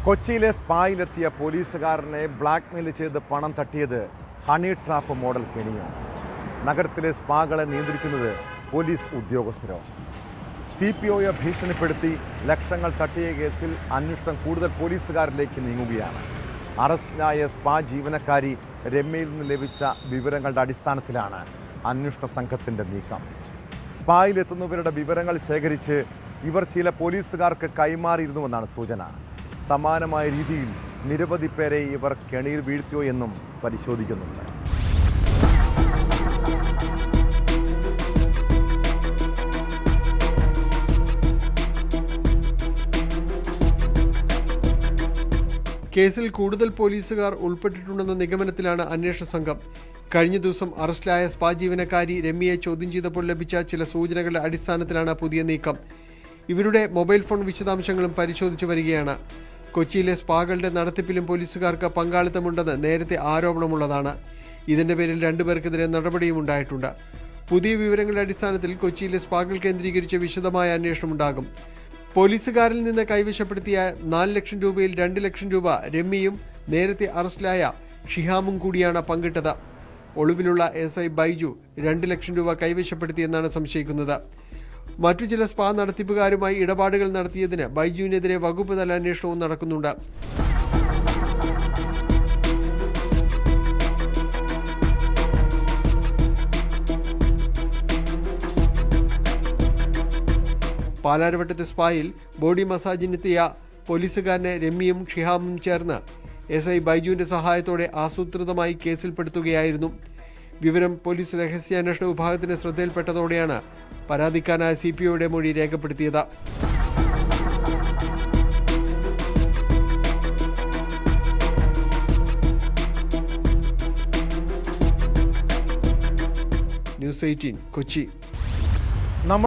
കൊച്ചിയിലെ സ്പായിലെത്തിയ പോലീസുകാരനെ ബ്ലാക്ക്മെയിൽ ചെയ്ത് പണം തട്ടിയത് ഹണി ട്രാപ്പ് മോഡൽ കെണിയാണ്. നഗരത്തിലെ സ്പാകളെ നിയന്ത്രിക്കുന്നത് പോലീസ് ഉദ്യോഗസ്ഥരോ? CPOയെ ഭീഷണിപ്പെടുത്തി ലക്ഷങ്ങൾ തട്ടിയ കേസിൽ അന്വേഷണം കൂടുതൽ പോലീസുകാരിലേക്ക് നീങ്ങുകയാണ്. അറസ്റ്റിലായ സ്പാ ജീവനക്കാരി രമ്യയിൽ നിന്ന് ലഭിച്ച വിവരങ്ങളുടെ അടിസ്ഥാനത്തിലാണ് അന്വേഷണ സംഘത്തിൻ്റെ നീക്കം. സ്പായിലെത്തുന്നവരുടെ വിവരങ്ങൾ ശേഖരിച്ച് ഇവർ ചില പോലീസുകാർക്ക് കൈമാറിയിരുന്നുവെന്നാണ് സൂചന. സമാനമായ രീതിയിൽ നിരവധി പേരെ ഇവർ കെണിയിൽ വീഴ്ത്തിയോ എന്നും പരിശോധിക്കുന്നുണ്ട്. കേസിൽ കൂടുതൽ പോലീസുകാർ ഉൾപ്പെട്ടിട്ടുണ്ടെന്ന നിഗമനത്തിലാണ് അന്വേഷണ സംഘം. കഴിഞ്ഞ ദിവസം അറസ്റ്റിലായ സ്പാ ജീവനക്കാരി രമ്യയെ ചോദ്യം ചെയ്തപ്പോൾ ലഭിച്ച ചില സൂചനകളുടെ അടിസ്ഥാനത്തിലാണ് പുതിയ നീക്കം. ഇവരുടെ മൊബൈൽ ഫോൺ വിശദാംശങ്ങളും പരിശോധിച്ചു വരികയാണ്. കൊച്ചിയിലെ സ്പാകളുടെ നടത്തിപ്പിലും പോലീസുകാർക്ക് പങ്കാളിത്തമുണ്ടെന്ന് നേരത്തെ ആരോപണമുള്ളതാണ്. ഇതിന്റെ പേരിൽ 2 പേർക്കെതിരെ നടപടിയും ഉണ്ടായിട്ടുണ്ട്. പുതിയ വിവരങ്ങളുടെ അടിസ്ഥാനത്തിൽ കൊച്ചിയിലെ സ്പാകൾ കേന്ദ്രീകരിച്ച് വിശദമായ അന്വേഷണമുണ്ടാകും. പോലീസുകാരിൽ നിന്ന് കൈവശപ്പെടുത്തിയ 4 ലക്ഷം രൂപയിൽ 2 ലക്ഷം രൂപ രമ്യയും നേരത്തെ അറസ്റ്റിലായ ഷിഹാമും കൂടിയാണ് പങ്കിട്ടത്. ഒളിവിലുള്ള SI ബൈജു 2 ലക്ഷം രൂപ കൈവശപ്പെടുത്തിയെന്നാണ് സംശയിക്കുന്നത്. മറ്റു ചില സ്പാ നടത്തിപ്പുകാരുമായി ഇടപാടുകൾ നടത്തിയതിന് ബൈജുവിനെതിരെ വകുപ്പ് തല അന്വേഷണവും നടക്കുന്നുണ്ട്. പാലാരവട്ടത്തെ സ്പായിൽ ബോഡി മസാജിനെത്തിയ പോലീസുകാരനെ രമ്യയും ഷിഹാമും ചേർന്ന് SI ബൈജുവിന്റെ സഹായത്തോടെ ആസൂത്രിതമായി കേസിൽപ്പെടുത്തുകയായിരുന്നു. വിവരം പോലീസ് രഹസ്യാന്വേഷണ വിഭാഗത്തിന്റെ ശ്രദ്ധയിൽപ്പെട്ടതോടെയാണ് പരാതിക്കാരനായ CPOയുടെ മൊഴി രേഖപ്പെടുത്തിയത്. ന്യൂസ് 18 കൊച്ചി.